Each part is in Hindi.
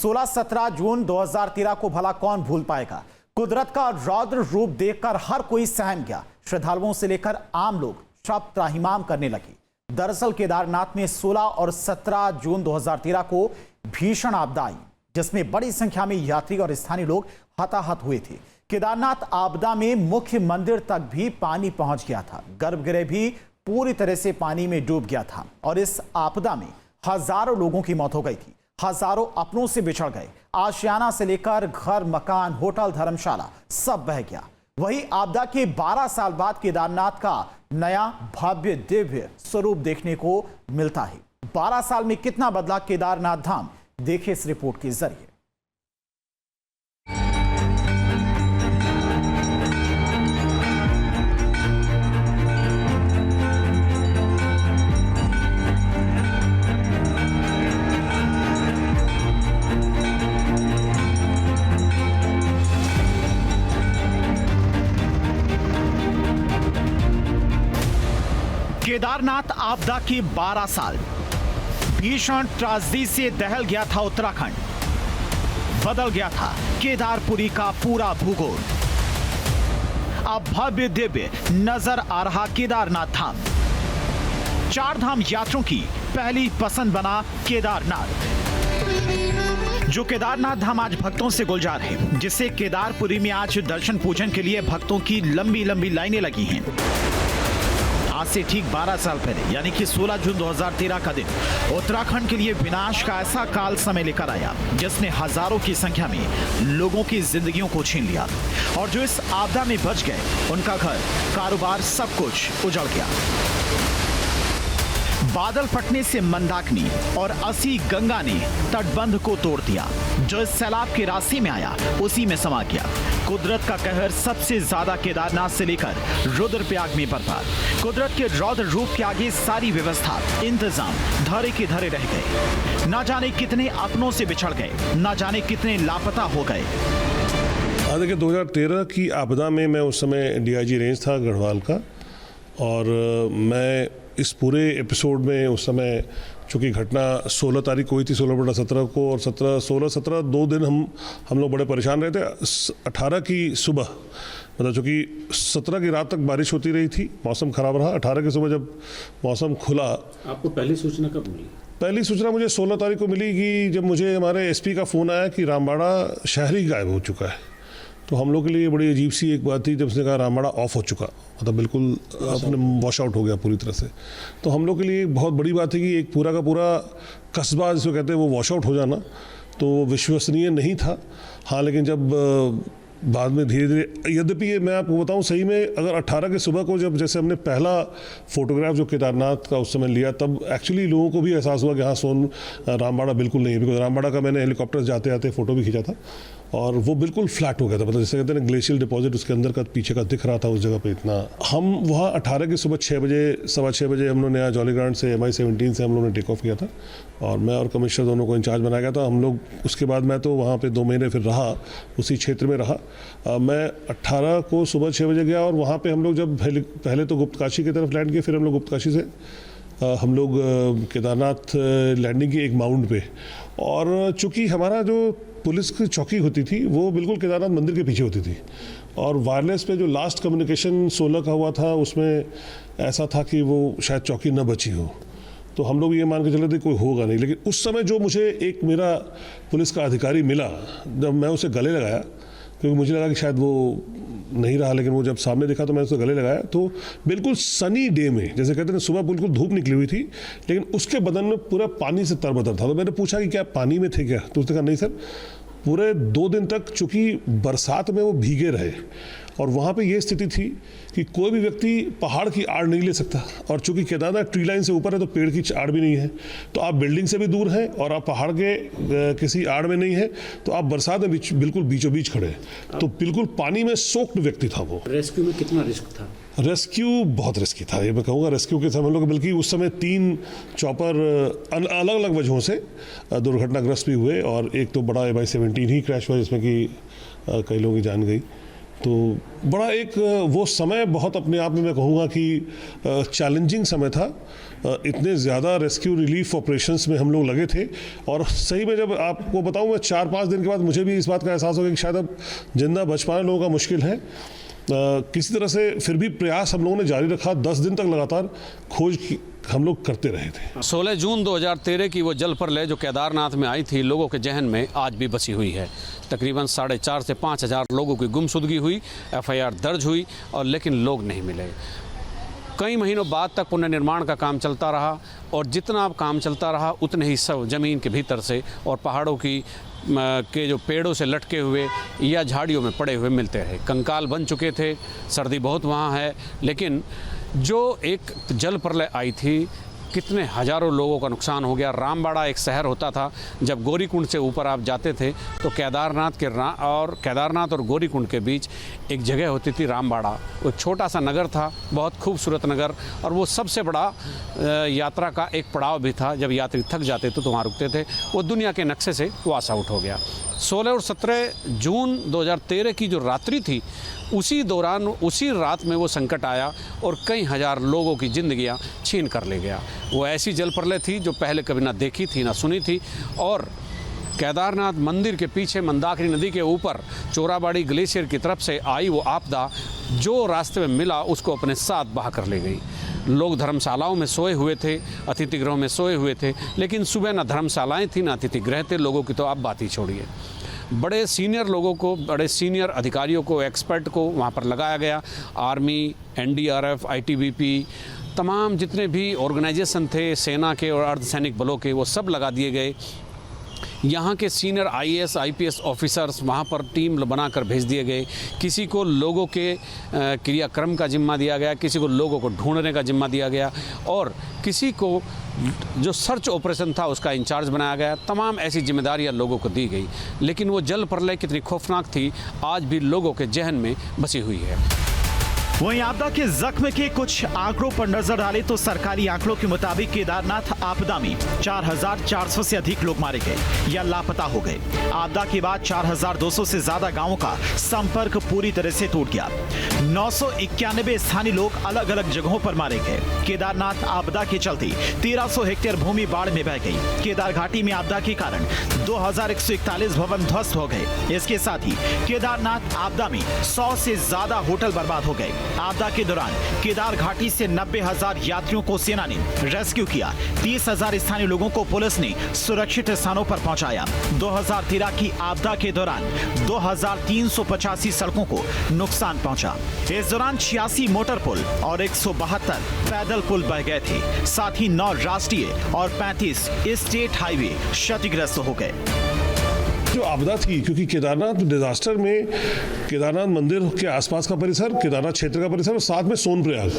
16-17 जून 2013 को भला कौन भूल पाएगा। कुदरत का रौद्र रूप देखकर हर कोई सहम गया। श्रद्धालुओं से लेकर आम लोग शब त्राहिमाम करने लगे। दरअसल केदारनाथ में 16 और 17 जून 2013 को भीषण आपदा आई, जिसमें बड़ी संख्या में यात्री और स्थानीय लोग हताहत हुए थे। केदारनाथ आपदा में मुख्य मंदिर तक भी पानी पहुंच गया था। गर्भगृह भी पूरी तरह से पानी में डूब गया था और इस आपदा में हजारों लोगों की मौत हो गई थी। हजारों अपनों से बिछड़ गए। आशियाना से लेकर घर, मकान, होटल, धर्मशाला सब बह गया। वही आपदा के 12 साल बाद केदारनाथ का नया भव्य दिव्य स्वरूप देखने को मिलता है। 12 साल में कितना बदला केदारनाथ धाम, देखिए इस रिपोर्ट के जरिए। केदारनाथ आपदा के 12 साल, भीषण त्रासदी से दहल गया था उत्तराखंड, बदल गया था केदारपुरी का पूरा भूगोल। अब भव्य दिव्य नजर आ रहा केदारनाथ धाम, 4 धाम यात्रियों की पहली पसंद बना केदारनाथ। जो केदारनाथ धाम आज भक्तों से गुलजार है, जिसे केदारपुरी में आज दर्शन पूजन के लिए भक्तों की लंबी लंबी लाइनें लगी हैं। आज से ठीक 12 साल पहले यानी कि 16 जून 2013 का दिन उत्तराखंड के लिए विनाश का ऐसा काल समय लेकर आया, जिसने हजारों की संख्या में लोगों की जिंदगियों को छीन लिया। और जो इस आपदा में बच गए, उनका घर, कारोबार, सब कुछ उजड़ गया। बादल फटने से मंदाकिनी और असी गंगा ने तटबंध को तोड़ दिया। जो इस सैलाब के रास्ते में आया, उसी में समा गया। कुदरत का कहर सबसे ज्यादा केदारनाथ से लेकर रुद्रप्रयाग में बरपा। कुदरत के रौद्र रूप के आगे सारी व्यवस्था, इंतजाम धरे के धरे रह गए। ना जाने कितने अपनों से बिछड़ गए, ना जाने कितने लापता हो गए। देखिए, 2013 की आपदा में मैं उस समय DIG रेंज था गढ़वाल का, और मैं इस पूरे एपिसोड में उस समय, चूँकि घटना 16 तारीख को हुई थी, 16/17 को, और 16-17 2 दिन हम लोग बड़े परेशान रहे थे। 18 की सुबह, मतलब चूँकि 17 की रात तक बारिश होती रही थी, मौसम ख़राब रहा। 18 की सुबह जब मौसम खुला। आपको पहली सूचना कब मिली? पहली सूचना मुझे 16 तारीख को मिली कि जब मुझे हमारे SP का फ़ोन आया कि रामबाड़ा शहर ही गायब हो चुका है। तो हम लोग के लिए बड़ी अजीब सी एक बात थी जब उसने कहा रामबाड़ा ऑफ हो चुका, मतलब बिल्कुल अपने वॉश आउट हो गया पूरी तरह से। तो हम लोग के लिए बहुत बड़ी बात थी कि एक पूरा का पूरा कस्बा जिसको कहते हैं वो वॉश आउट हो जाना, तो विश्वसनीय नहीं था। हाँ, लेकिन जब बाद में धीरे धीरे, यद्यपि ये मैं आपको बताऊं, सही में अगर 18 की सुबह को जब जैसे हमने पहला फोटोग्राफ जो केदारनाथ का उस समय लिया, तब एक्चुअली लोगों को भी एहसास हुआ कि हाँ, रामबाड़ा बिल्कुल नहीं है। बिकॉज रामबाड़ा का मैंने हेलीकॉप्टर जाते आते फोटो भी खींचा था, और वो बिल्कुल फ्लैट हो गया था, मतलब जैसे कहते हैं ना ग्लेशियल डिपॉजिट उसके अंदर का पीछे का दिख रहा था उस जगह पे इतना। हम वहाँ 18 की सुबह 6 बजे, 6:15 बजे हम लोग ने यहाँ जॉली ग्रांट से MI-17 से हम लोग ने टेक ऑफ किया था, और मैं और कमिश्नर दोनों को इंचार्ज बनाया गया था। हम लोग उसके बाद मैं तो वहाँ पे 2 महीने फिर रहा, उसी क्षेत्र में रहा। मैं 18 को सुबह 6 बजे गया, और वहाँ पे हम लोग जब पहले तो गुप्तकाशी की तरफ लैंड किए, फिर हम लोग गुप्तकाशी से हम लोग केदारनाथ लैंडिंग की एक माउंट पे। और चूँकि हमारा जो पुलिस की चौकी होती थी वो बिल्कुल केदारनाथ मंदिर के पीछे होती थी, और वायरलेस पे जो लास्ट कम्युनिकेशन 16 का हुआ था, उसमें ऐसा था कि वो शायद चौकी न बची हो। तो हम लोग ये मान के चले थे कोई होगा नहीं। लेकिन उस समय जो मुझे एक मेरा पुलिस का अधिकारी मिला, जब मैं उसे गले लगाया, क्योंकि मुझे लगा कि शायद वो नहीं रहा, लेकिन वो जब सामने देखा तो मैंने उसे गले लगाया, तो बिल्कुल सनी डे में, जैसे कहते हैं सुबह बिल्कुल धूप निकली हुई थी, लेकिन उसके बदन में पूरा पानी से तरबतर था। तो मैंने पूछा कि क्या पानी में थे क्या? तो उसने कहा नहीं सर, पूरे 2 दिन तक चूँकि बरसात में वो भीगे रहे, और वहाँ पे ये स्थिति थी कि कोई भी व्यक्ति पहाड़ की आड़ नहीं ले सकता, और चूँकि केदारनाथ ट्री लाइन से ऊपर है तो पेड़ की आड़ भी नहीं है, तो आप बिल्डिंग से भी दूर हैं और आप पहाड़ के किसी आड़ में नहीं है, तो आप बरसात में बिल्कुल बीचों बीच खड़े हैं। तो बिल्कुल पानी में सोक्ड व्यक्ति था वो। रेस्क्यू में कितना रिस्क था? रेस्क्यू बहुत रिस्की था, ये मैं कहूँगा। रेस्क्यू के समय हम लोग, बल्कि उस समय 3 चॉपर अलग अलग वजहों से दुर्घटनाग्रस्त भी हुए, और एक तो बड़ा MI-17 ही क्रैश हुआ जिसमें कि कई लोगों की जान गई। तो बड़ा एक वो समय बहुत अपने आप में मैं कहूँगा कि चैलेंजिंग समय था। इतने ज़्यादा रेस्क्यू रिलीफ ऑपरेशंस में हम लोग लगे थे और सही में जब आपको बताऊँ मैं 4-5 दिन के बाद मुझे भी इस बात का एहसास हो गया कि शायद अब जिंदा बच पाना लोगों का मुश्किल है। किसी तरह से फिर भी प्रयास हम लोगों ने जारी रखा। 10 दिन तक लगातार खोज हम लोग करते रहे थे। 16 जून 2013 की वो जल प्रलय जो केदारनाथ में आई थी, लोगों के जहन में आज भी बसी हुई है। तकरीबन 4,500 से 5,000 लोगों की गुमशुदगी हुई, FIR दर्ज हुई और लेकिन लोग नहीं मिले। कई महीनों बाद तक पुनर्निर्माण का काम चलता रहा और जितना काम चलता रहा उतने ही सब ज़मीन के भीतर से और पहाड़ों के जो पेड़ों से लटके हुए या झाड़ियों में पड़े हुए मिलते रहे। कंकाल बन चुके थे, सर्दी बहुत वहाँ है, लेकिन जो एक जल प्रलय आई थी कितने हज़ारों लोगों का नुकसान हो गया। रामबाड़ा एक शहर होता था, जब गौरीकुंड से ऊपर आप जाते थे तो केदारनाथ और गौरीकुंड के बीच एक जगह होती थी रामबाड़ा। वो छोटा सा नगर था, बहुत खूबसूरत नगर, और वो सबसे बड़ा यात्रा का एक पड़ाव भी था। जब यात्री थक जाते थे तो वहाँ रुकते थे। वो दुनिया के नक्शे से वॉश आउट हो गया। 16 और 17 जून 2013 की जो रात्रि थी, उसी दौरान उसी रात में वो संकट आया और कई हज़ार लोगों की ज़िंदगियां छीन कर ले गया। वो ऐसी जल प्रलय थी जो पहले कभी ना देखी थी ना सुनी थी। और केदारनाथ मंदिर के पीछे मंदाकिनी नदी के ऊपर चोराबाड़ी ग्लेशियर की तरफ से आई वो आपदा जो रास्ते में मिला उसको अपने साथ बहा कर ले गई। लोग धर्मशालाओं में सोए हुए थे, अतिथि गृहों में सोए हुए थे, लेकिन सुबह ना धर्मशालाएँ थी ना अतिथि गृह थे। लोगों की तो आप बात ही छोड़िए। बड़े सीनियर लोगों को, बड़े सीनियर अधिकारियों को, एक्सपर्ट को वहाँ पर लगाया गया। आर्मी, NDRF, ITBP, तमाम जितने भी ऑर्गेनाइजेशन थे सेना के और अर्धसैनिक बलों के, वो सब लगा दिए गए। यहाँ के सीनियर IAS, IPS ऑफिसर्स वहाँ पर टीम बनाकर भेज दिए गए। किसी को लोगों के क्रियाक्रम का जिम्मा दिया गया, किसी को लोगों को ढूंढने का जिम्मा दिया गया और किसी को जो सर्च ऑपरेशन था उसका इंचार्ज बनाया गया। तमाम ऐसी जिम्मेदारियाँ लोगों को दी गई। लेकिन वो जल प्रलय कितनी खौफनाक थी आज भी लोगों के जहन में बसी हुई है। वहीं आपदा के जख्म के कुछ आंकड़ों पर नजर डालें तो सरकारी आंकड़ों के मुताबिक केदारनाथ आपदा में 4,400 से अधिक लोग मारे गए या लापता हो गए। आपदा के बाद 4,200 से ज्यादा गांवों का संपर्क पूरी तरह से टूट गया। 991 स्थानीय लोग अलग अलग जगहों पर मारे गए। केदारनाथ आपदा के चलते 1300 हेक्टेयर भूमि बाढ़ में बह गई। केदार घाटी में आपदा के कारण 2,141 भवन ध्वस्त हो गए। इसके साथ ही केदारनाथ आपदा में 100 से ज्यादा होटल बर्बाद हो गए। आपदा के दौरान केदार घाटी से 90,000 यात्रियों को सेना ने रेस्क्यू किया। 30,000 स्थानीय लोगों को पुलिस ने सुरक्षित स्थानों पर पहुंचाया। 2013 की आपदा के दौरान 2,385 सड़कों को नुकसान पहुंचा। इस दौरान 86 मोटर पुल और 172 पैदल पुल बह गए थे। साथ ही 9 राष्ट्रीय और 35 स्टेट हाईवे क्षतिग्रस्त हो गए। जो आपदा थी, क्योंकि केदारनाथ डिजास्टर में केदारनाथ मंदिर के आसपास का परिसर, केदारनाथ क्षेत्र का परिसर और साथ में सोनप्रयाग,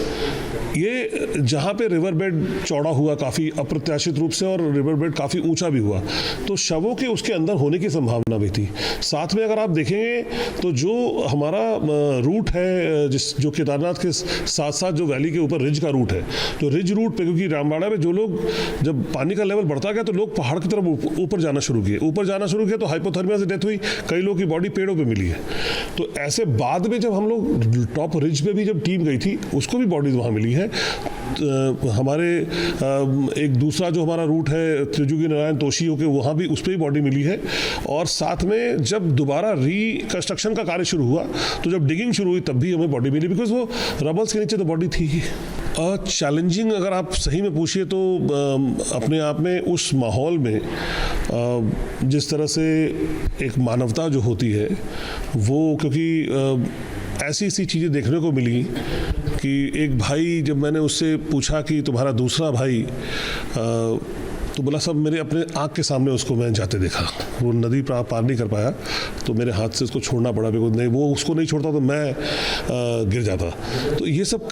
ये जहाँ पे रिवर बेड चौड़ा हुआ काफ़ी अप्रत्याशित रूप से और रिवर बेड काफ़ी ऊंचा भी हुआ, तो शवों के उसके अंदर होने की संभावना भी थी। साथ में अगर आप देखेंगे तो जो हमारा रूट है जो केदारनाथ के साथ साथ जो वैली के ऊपर रिज का रूट है, तो रिज रूट पे, क्योंकि रामबाड़ा में जो लोग, जब पानी का लेवल बढ़ता गया तो लोग पहाड़ की तरफ ऊपर जाना शुरू किए तो हाइपोथर्मिया से डेथ हुई। कई लोगों की बॉडी पेड़ों पे मिली है। तो ऐसे बाद में जब हम लोग टॉप रिज पे भी जब टीम गई थी, उसको भी बॉडीज वहाँ मिली है। हमारे एक दूसरा जो हमारा रूट है त्रिजुगी नारायण तोशी होके, वहाँ भी उस पर भी बॉडी मिली है। और साथ में जब दोबारा रिकंस्ट्रक्शन का कार्य शुरू हुआ, तो जब डिगिंग शुरू हुई तब भी हमें बॉडी मिली, बिकॉज वो रबल्स के नीचे तो बॉडी थी ही। चैलेंजिंग अगर आप सही में पूछिए तो अपने आप में उस माहौल में जिस तरह से एक मानवता जो होती है वो, क्योंकि ऐसी चीज़ें देखने को मिली कि एक भाई, जब मैंने उससे पूछा कि तुम्हारा दूसरा भाई, तो बोला सब मेरे अपने आँख के सामने उसको मैं जाते देखा। वो नदी पार नहीं कर पाया तो मेरे हाथ से उसको छोड़ना पड़ा, बिकॉज नहीं वो उसको नहीं छोड़ता तो मैं गिर जाता। तो ये सब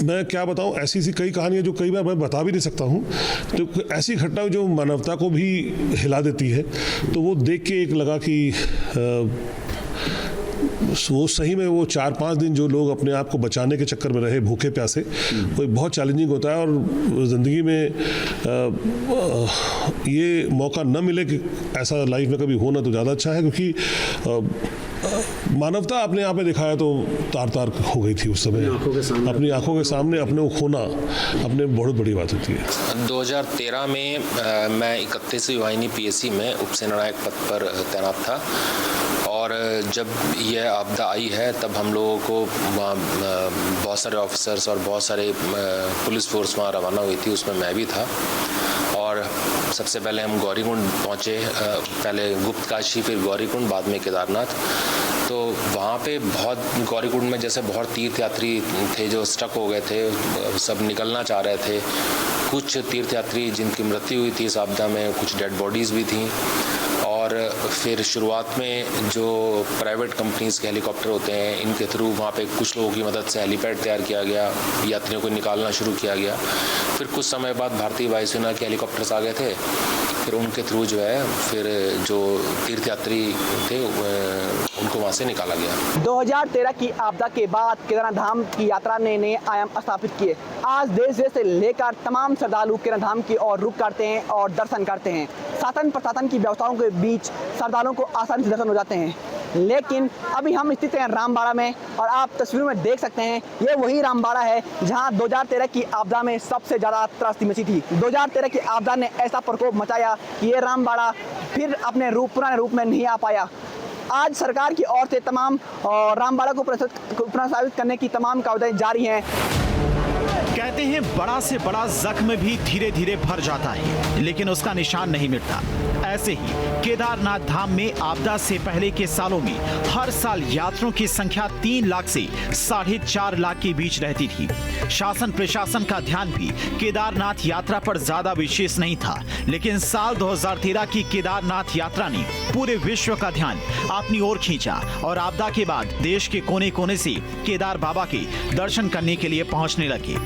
मैं क्या बताऊँ, ऐसी कई कहानियाँ जो कई बार मैं बता भी नहीं सकता हूँ। तो ऐसी घटना जो मानवता को भी हिला देती है, तो वो देख के एक लगा कि वो सही में वो 4-5 दिन जो लोग अपने आप को बचाने के चक्कर में रहे भूखे प्यासे, वो एक बहुत चैलेंजिंग होता है। और ज़िंदगी में ये मौका न मिले कि ऐसा लाइफ में कभी होना तो ज़्यादा अच्छा है, क्योंकि मानवता अपने आप में दिखाया तो तार तार हो गई थी उस समय। अपनी आंखों के सामने अपने को खोना अपने बहुत बड़ी बात होती है। 2013 में मैं 31वीं वाहिनी PSC में उपसेनानायक पद पर तैनात था, और जब यह आपदा आई है तब हम लोगों को वहाँ बहुत सारे ऑफिसर्स और बहुत सारे पुलिस फोर्स वहाँ रवाना हुई थी, उसमें मैं भी था। और सबसे पहले हम गौरीकुंड पहुँचे, पहले गुप्तकाशी, फिर गौरीकुंड, बाद में केदारनाथ। तो वहाँ पे बहुत, गौरीकुंड में जैसे बहुत तीर्थयात्री थे जो स्टक हो गए थे, सब निकलना चाह रहे थे। कुछ तीर्थयात्री जिनकी मृत्यु हुई थी इस आपदा में, कुछ डेड बॉडीज़ भी थीं। और फिर शुरुआत में जो प्राइवेट कंपनीज़ के हेलीकॉप्टर होते हैं, इनके थ्रू वहाँ पे कुछ लोगों की मदद से हेलीपैड तैयार किया गया, यात्रियों को निकालना शुरू किया गया। फिर कुछ समय बाद भारतीय वायुसेना के हेलीकॉप्टर्स आ गए थे, फिर उनके थ्रू जो है फिर जो तीर्थयात्री थे उनको वहाँ से निकाला गया। 2013 की आपदा के बाद केदारनाथ धाम की यात्रा ने नए आयाम स्थापित किए। आज देश विदेश से लेकर तमाम श्रद्धालु केदारनाथ धाम की ओर रुख करते हैं और दर्शन करते हैं। शासन प्रशासन की व्यवस्थाओं के बीच श्रद्धालुओं को आसानी से दर्शन हो जाते हैं। लेकिन अभी हम स्थित हैं रामबाड़ा में, और आप तस्वीरों में देख सकते हैं ये वही रामबाड़ा है जहां 2013 की आपदा में सबसे ज़्यादा त्रासदी मची थी। 2013 की आपदा ने ऐसा प्रकोप मचाया कि ये रामबाड़ा फिर अपने पुराने रूप में नहीं आ पाया। आज सरकार की ओर से तमाम रामबाड़ा को पुनर्स्थापित करने की तमाम काउंसलिंग जारी हैं। कहते हैं बड़ा से बड़ा जख्म भी धीरे धीरे भर जाता है, लेकिन उसका निशान नहीं मिटता। ऐसे ही केदारनाथ धाम में आपदा से पहले के सालों में हर साल यात्रियों की संख्या 3 लाख से 4.5 लाख के बीच रहती थी। शासन प्रशासन का ध्यान भी केदारनाथ यात्रा पर ज्यादा विशेष नहीं था, लेकिन साल 2013 की केदारनाथ यात्रा ने पूरे विश्व का ध्यान अपनी ओर खींचा, और आपदा के बाद देश के कोने कोने से केदार बाबा के दर्शन करने के लिए पहुंचने लगे।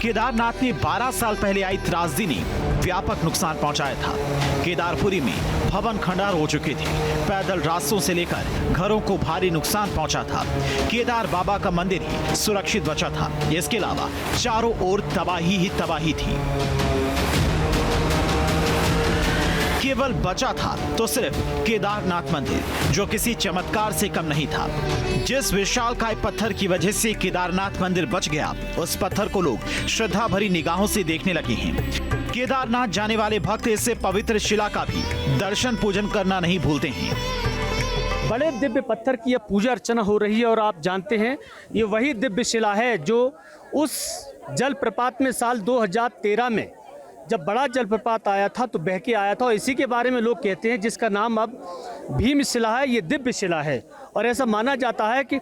केदारनाथ में 12 साल पहले आई त्रासदी ने व्यापक नुकसान पहुंचाया था। केदारपुरी में भवन खंडार हो चुके थे, पैदल रास्तों से लेकर घरों को भारी नुकसान पहुंचा था। केदार बाबा का मंदिर ही सुरक्षित बचा था, इसके अलावा चारों ओर तबाही ही तबाही थी। केवल बचा था तो सिर्फ केदारनाथ मंदिर, जो किसी चमत्कार से कम नहीं था। जिस विशालकाय पत्थर की वजह से केदारनाथ मंदिर बच गया, उस पत्थर को लोग श्रद्धा भरी निगाहों से देखने लगे हैं। केदारनाथ जाने वाले भक्त इससे पवित्र शिला का भी दर्शन पूजन करना नहीं भूलते हैं। बड़े दिव्य पत्थर की यह पूजा अर्चना हो रही है, और आप जानते हैं ये वही दिव्य शिला है जो उस जलप्रपात में साल 2013 में जब बड़ा जलप्रपात आया था तो बह के आया था, और इसी के बारे में लोग कहते हैं जिसका नाम अब भीम शिला है। ये दिव्य शिला है, और ऐसा माना जाता है कि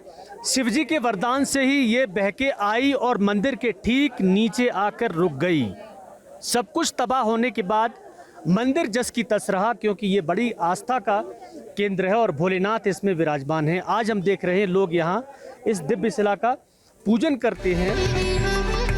शिवजी के वरदान से ही ये बह के आई और मंदिर के ठीक नीचे आकर रुक गई। सब कुछ तबाह होने के बाद मंदिर जस की तस रहा, क्योंकि ये बड़ी आस्था का केंद्र है और भोलेनाथ इसमें विराजमान हैं। आज हम देख रहे हैं लोग यहाँ इस दिव्य शिला का पूजन करते हैं।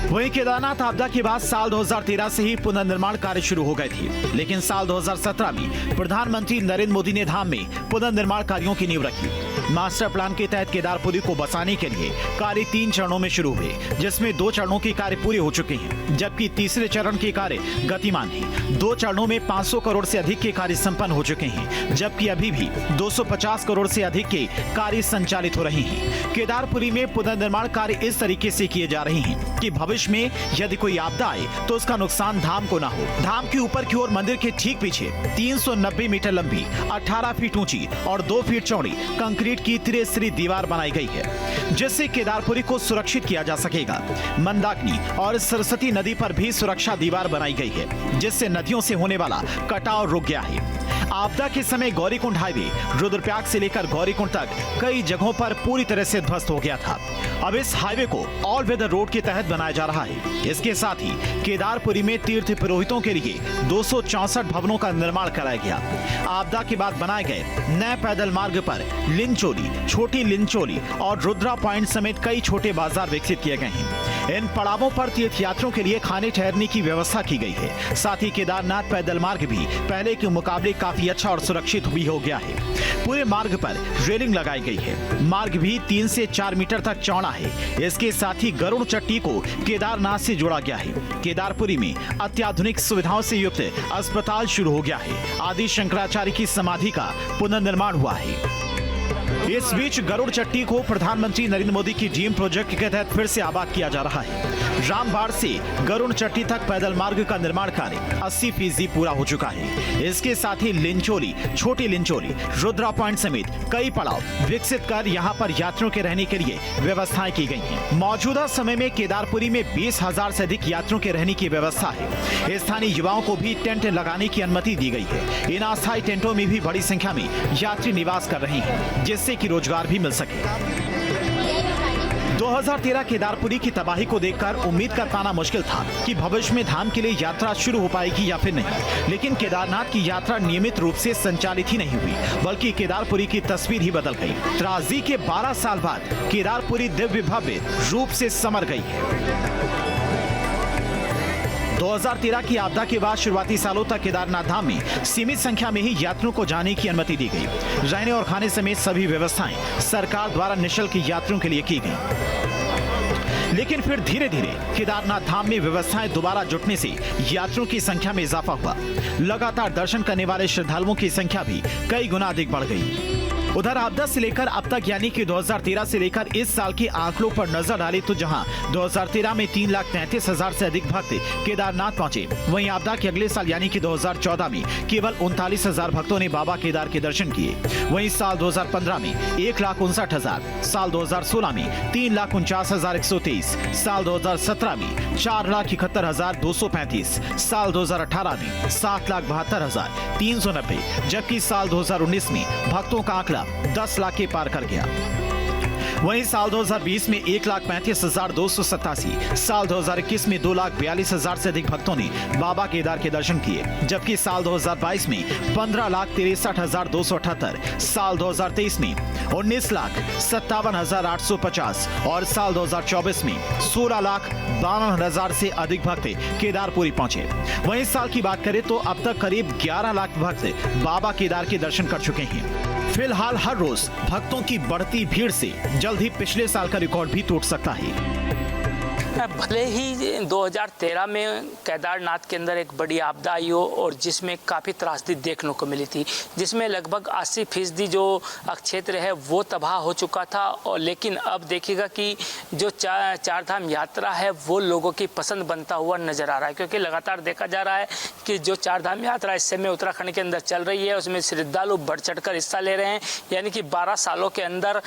वहीं केदारनाथ आपदा के बाद साल 2013 से ही पुनर्निर्माण कार्य शुरू हो गए थे, लेकिन साल 2017 में प्रधानमंत्री नरेंद्र मोदी ने धाम में पुनर्निर्माण कार्यों की नींव रखी। मास्टर प्लान के तहत केदारपुरी को बसाने के लिए कार्य 3 चरणों में शुरू हुए, जिसमें 2 चरणों के कार्य पूरे हो चुके हैं, जबकि तीसरे चरण के कार्य गतिमान हैं। 2 चरणों में 500 करोड़ से अधिक के कार्य संपन्न हो चुके हैं, जबकि अभी भी 250 करोड़ से अधिक के कार्य संचालित हो रहे हैं। केदारपुरी में पुनर्निर्माण कार्य इस तरीके से किए जा रहे हैं कि भविष्य में यदि कोई आपदा आए तो उसका नुकसान धाम को ना हो। धाम के ऊपर की ओर मंदिर के ठीक पीछे 390 मीटर लंबी, 18 फीट ऊंची और 2 फीट चौड़ी कंक्रीट की त्रिस्तरीय दीवार बनाई गई है, जिससे केदारपुरी को सुरक्षित किया जा सकेगा। मंदाकिनी और सरस्वती नदी पर भी सुरक्षा दीवार बनाई गई है, जिससे नदियों से होने वाला कटाव रुक गया है। आपदा के समय गौरीकुंड हाईवे रुद्रप्रयाग से लेकर गौरीकुंड तक कई जगहों पर पूरी तरह से ध्वस्त हो गया था। अब इस हाईवे को ऑल वेदर रोड के तहत बनाया जा रहा है। इसके साथ ही केदारपुरी में तीर्थ पुरोहितों के लिए 264 भवनों का निर्माण कराया गया। आपदा के बाद बनाए गए नए पैदल मार्ग पर लिंचोली, छोटी लिंचोली और रुद्रा पॉइंट समेत कई छोटे बाजार विकसित किए गए हैं। इन पड़ावों पर तीर्थयात्रियों के लिए खाने ठहरने की व्यवस्था की गई है। साथ ही केदारनाथ पैदल मार्ग भी पहले के मुकाबले काफी अच्छा और सुरक्षित भी हो गया है। पूरे मार्ग पर रेलिंग लगाई गई है। मार्ग भी 3 से 4 मीटर तक चौड़ा है। इसके साथ ही गरुड़ चट्टी को केदारनाथ से जोड़ा गया है। केदारपुरी में अत्याधुनिक सुविधाओं से युक्त अस्पताल शुरू हो गया है। आदि शंकराचार्य की समाधि का पुनर्निर्माण हुआ है। इस बीच गरुड़ चट्टी को प्रधानमंत्री नरेंद्र मोदी की ड्रीम प्रोजेक्ट के तहत फिर से आबाद किया जा रहा है। रामबाड़ से गरुड़ चट्टी तक पैदल मार्ग का निर्माण कार्य 80% पूरा हो चुका है। इसके साथ ही लिंचोली, छोटी लिंचोली, रुद्रा पॉइंट समेत कई पड़ाव विकसित कर यहां पर यात्रियों के रहने के लिए व्यवस्थाएं की गई हैं। मौजूदा समय में केदारपुरी में 20,000 से अधिक यात्रियों के रहने की व्यवस्था है। स्थानीय युवाओं को भी टेंट लगाने की अनुमति दी गई है। इन अस्थायी टेंटों में भी बड़ी संख्या में यात्री निवास कर रहे हैं, जिससे कि रोजगार भी मिल सके। 2013 केदारपुरी की तबाही को देखकर उम्मीद कर पाना मुश्किल था कि भविष्य में धाम के लिए यात्रा शुरू हो पाएगी या फिर नहीं। लेकिन केदारनाथ की यात्रा नियमित रूप से संचालित ही नहीं हुई, बल्कि केदारपुरी की तस्वीर ही बदल गई। त्रासदी के 12 साल बाद केदारपुरी दिव्य भव्य रूप से संवर गई है। 2013 की आपदा के बाद शुरुआती सालों तक केदारनाथ धाम में सीमित संख्या में ही यात्रियों को जाने की अनुमति दी गई। रहने और खाने समेत सभी व्यवस्थाएं सरकार द्वारा निःशुल्क यात्रियों के लिए की गई। लेकिन फिर धीरे धीरे केदारनाथ धाम में व्यवस्थाएं दोबारा जुटने से यात्रियों की संख्या में इजाफा हुआ। लगातार दर्शन करने वाले श्रद्धालुओं की संख्या भी कई गुना अधिक बढ़ गई। उधर आपदा से लेकर अब तक यानी कि 2013 से लेकर इस साल के आंकड़ों पर नजर डाले तो जहां 2013 में 3,33,000 से अधिक भक्त केदारनाथ पहुंचे, वहीं आपदा के अगले साल यानी कि 2014 में केवल 39,000 भक्तों ने बाबा केदार के दर्शन किए। वहीं साल 2015 में 1,59,000, साल 2016 में 3,49,123, साल 2017 में 4,71,235, साल 2018 में 7,72,390, जबकि साल 2019 में भक्तों का आंकड़ा 10 लाख के पार कर गया। वहीं साल 2020 में 1,35,287, साल 2021 में 2,42,000 से अधिक भक्तों ने बाबा केदार के दर्शन किए, जबकि साल 2022 में 15,63,278, साल 2023 में 19,57,850 और साल 2024 में 16,52,000 से अधिक भक्त केदारपुरी पहुंचे। वहीं इस साल की बात करें तो अब तक करीब 11 लाख भक्त बाबा केदार के दर्शन कर चुके हैं। फिलहाल हर रोज भक्तों की बढ़ती भीड़ से जल्द ही पिछले साल का रिकॉर्ड भी टूट सकता है। भले ही 2013 में केदारनाथ के अंदर एक बड़ी आपदा आई हो और जिसमें काफ़ी त्रासदी देखने को मिली थी, जिसमें लगभग 80% जो क्षेत्र है वो तबाह हो चुका था। और लेकिन अब देखिएगा कि जो चार धाम यात्रा है वो लोगों की पसंद बनता हुआ नज़र आ रहा है, क्योंकि लगातार देखा जा रहा है कि जो चार धाम यात्रा इस समय उत्तराखंड के अंदर चल रही है उसमें श्रद्धालु बढ़ चढ़ कर हिस्सा ले रहे हैं। यानी कि 12 सालों के अंदर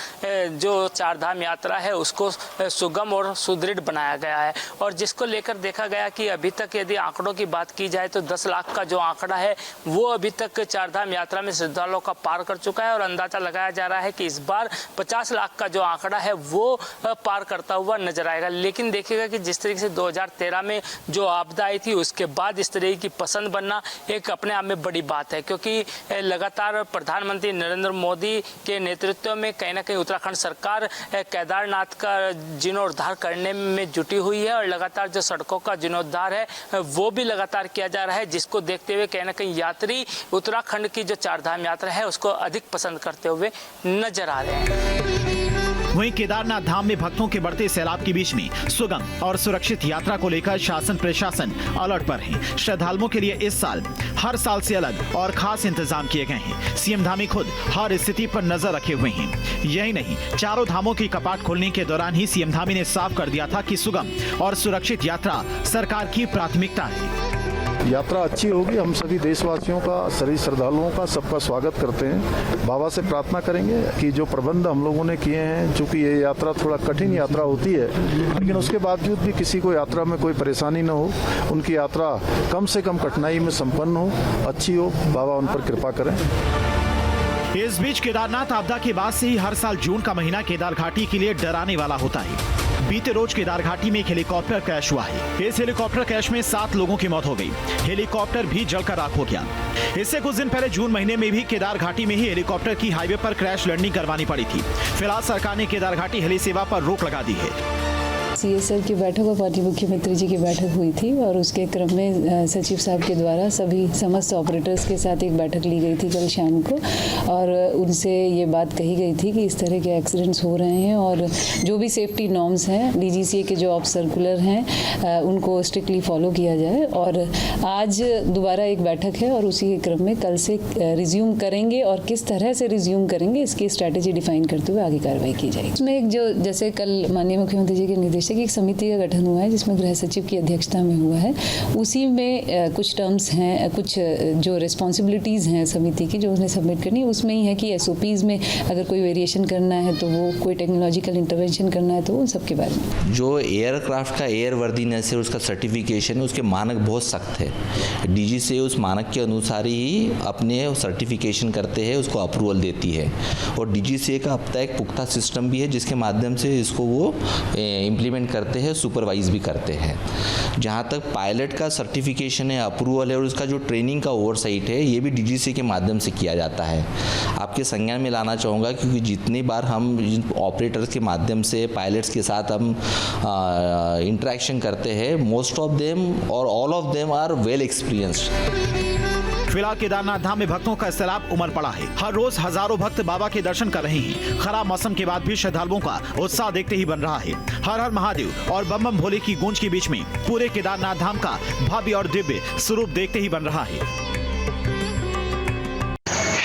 जो चार धाम यात्रा है उसको सुगम और सुदृढ़ बनाया गया है। और जिसको लेकर देखा गया कि अभी तक यदि आंकड़ों की बात की जाए तो 10 लाख का जो आंकड़ा है वो अभी तक चारधाम यात्रा में श्रद्धालुओं का पार कर चुका है। और अंदाजा लगाया जा रहा है कि इस बार 50 लाख का जो आंकड़ा है वो पार करता हुआ नजर आएगा। लेकिन देखिएगा कि जिस तरीके से 2013 में जो आपदा आई थी उसके बाद इस तरह की पसंद बनना एक अपने आप में बड़ी बात है, क्योंकि लगातार प्रधानमंत्री नरेंद्र मोदी के नेतृत्व में कहीं ना कहीं उत्तराखंड सरकार केदारनाथ का जीर्णोद्धार करने में जुटी हुई है। और लगातार जो सड़कों का जीर्णोद्धार है वो भी लगातार किया जा रहा है, जिसको देखते हुए कहीं ना कहीं यात्री उत्तराखंड की जो चारधाम यात्रा है उसको अधिक पसंद करते हुए नजर आ रहे हैं। वहीं केदारनाथ धाम में भक्तों के बढ़ते सैलाब के बीच में सुगम और सुरक्षित यात्रा को लेकर शासन प्रशासन अलर्ट पर है। श्रद्धालुओं के लिए इस साल हर साल से अलग और खास इंतजाम किए गए हैं। सीएम धामी खुद हर स्थिति पर नजर रखे हुए हैं। यही नहीं, चारों धामों की कपाट खोलने के दौरान ही सीएम धामी ने साफ कर दिया था कि सुगम और सुरक्षित यात्रा सरकार की प्राथमिकता है। यात्रा अच्छी होगी। हम सभी देशवासियों का, सभी श्रद्धालुओं का सबका स्वागत करते हैं। बाबा से प्रार्थना करेंगे कि जो प्रबंध हम लोगों ने किए हैं, चूँकि ये यात्रा थोड़ा कठिन यात्रा होती है, लेकिन उसके बावजूद भी किसी को यात्रा में कोई परेशानी न हो, उनकी यात्रा कम से कम कठिनाई में संपन्न हो, अच्छी हो, बाबा उन पर कृपा करें। इस बीच केदारनाथ आपदा के बाद से ही हर साल जून का महीना केदार घाटी के लिए डराने वाला होता है। बीते रोज केदार घाटी में एक हेलीकॉप्टर क्रैश हुआ है। इस हेलीकॉप्टर क्रैश में 7 लोगों की मौत हो गई। हेलीकॉप्टर भी जलकर राख हो गया। इससे कुछ दिन पहले जून महीने में भी केदार घाटी में ही हेलीकॉप्टर की हाईवे पर क्रैश लैंडिंग करवानी पड़ी थी। फिलहाल सरकार ने केदार घाटी हेली सेवा पर रोक लगा दी है। CSR की बैठक और पार्टी मुख्यमंत्री जी की बैठक हुई थी और उसके क्रम में सचिव साहब के द्वारा सभी समस्त ऑपरेटर्स के साथ एक बैठक ली गई थी कल शाम को और उनसे ये बात कही गई थी कि इस तरह के एक्सीडेंट्स हो रहे हैं और जो भी सेफ्टी नॉर्म्स हैं DGCA के जो ऑफ सर्कुलर हैं उनको स्ट्रिक्टली फॉलो किया जाए। और आज दोबारा एक बैठक है और उसी के क्रम में कल से रिज्यूम करेंगे और किस तरह से रिज्यूम करेंगे इसकी स्ट्रैटेजी डिफाइन करते हुए आगे कार्रवाई की जाएगी। इसमें एक जो जैसे कल माननीय मुख्यमंत्री जी के निर्देश है कि एक समिति का गठन हुआ है जिसमें गृह सचिव की अध्यक्षता में हुआ है। उसी में कुछ टर्म्स हैं, कुछ जो रिस्पॉन्सिबिलिटीज़ हैं समिति की जो उन्हें सबमिट करनी है, उसमें ही है कि SOPs में अगर कोई वेरिएशन करना है तो वो कोई टेक्नोलॉजिकल इंटरवेंशन करना है तो उन सब के बारे में। जो एयरक्राफ्ट का एयर वर्दीनेस है उसका सर्टिफिकेशन है, उसके मानक बहुत सख्त है। DGCA उस मानक के अनुसार ही अपने सर्टिफिकेशन करते हैं, उसको अप्रूवल देती है और DGCA का अब तक एक पुख्ता सिस्टम भी है जिसके माध्यम से इसको वो इम्प्लीमेंट करते हैं, सुपरवाइज भी करते हैं। जहाँ तक पायलट का सर्टिफिकेशन है, अप्रूवल है और उसका जो ट्रेनिंग का ओवरसाइट है ये भी DGCA के माध्यम से किया जाता है। आपके संज्ञान में लाना चाहूँगा क्योंकि जितनी बार हम ऑपरेटर्स के माध्यम से पायलट्स के साथ हम इंटरेक्शन करते हैं, मोस्ट ऑफ देम और all of them are well experienced. फिलहाल केदारनाथ धाम में भक्तों का सैलाब उमड़ पड़ा है। हर रोज हजारों भक्त बाबा के दर्शन कर रहे हैं। खराब मौसम के बाद भी श्रद्धालुओं का उत्साह देखते ही बन रहा है। हर हर महादेव और बम बम भोले की गूंज के बीच में पूरे केदारनाथ धाम का भव्य और दिव्य स्वरूप देखते ही बन रहा है।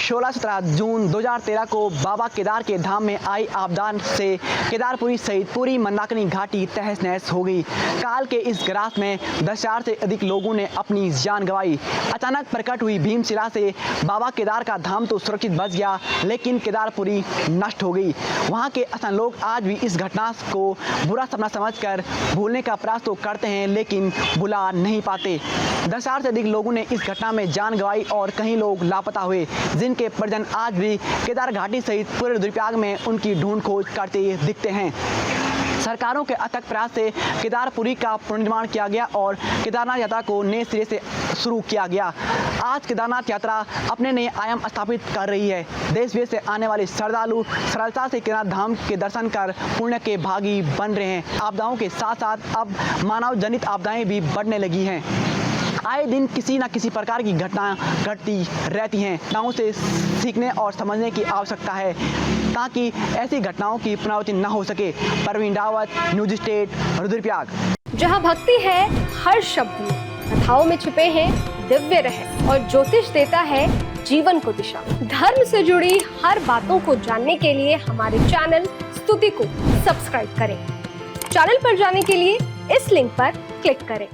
16-17 जून 2013 को बाबा केदार के धाम में आई आपदा से केदारपुरी सहित पूरी मंदाकिनी घाटी तहस नहस हो गई। काल के इस ग्रास में 10,000 से अधिक लोगों ने अपनी जान गंवाई। अचानक प्रकट हुई भीमशिला से बाबा केदार का धाम तो सुरक्षित बच गया, लेकिन केदारपुरी नष्ट हो गई। वहाँ के असंख्य लोग आज भी इस घटना को बुरा सपना समझकर भूलने का प्रयास तो करते हैं, लेकिन भुला नहीं पाते। 10,000 से अधिक लोगों ने इस घटना में जान गंवाई और कई लोग लापता हुए, जिनके परिजन आज भी केदार घाटी सहित पूरे रुद्रप्रयाग में उनकी ढूंढ खोज करते दिखते हैं। सरकारों के अथक प्रयास से केदारपुरी का पुनर्निर्माण किया गया और केदारनाथ यात्रा को नए सिरे से शुरू किया गया। आज केदारनाथ यात्रा अपने नए आयाम स्थापित कर रही है। देश विदेश से आने वाले श्रद्धालु सरलता से केदारनाथ धाम के दर्शन कर पुण्य के भागी बन रहे हैं। आपदाओं के साथ साथ अब मानव जनित आपदाएं भी बढ़ने लगी हैं। आए दिन किसी न किसी प्रकार की घटना घटती रहती हैं। घटनाओं से सीखने और समझने की आवश्यकता है ताकि ऐसी घटनाओं की पुनरावृत्ति न हो सके। Parveen Rawat, news state, Rudraprayag. जहां भक्ति है हर शब्द में, कथाओं में छुपे हैं दिव्य रहस्य और ज्योतिष देता है जीवन को दिशा। धर्म से जुड़ी हर बातों को जानने के लिए हमारे चैनल स्तुति को सब्सक्राइब करें। चैनल पर जाने के लिए इस लिंक पर क्लिक करें।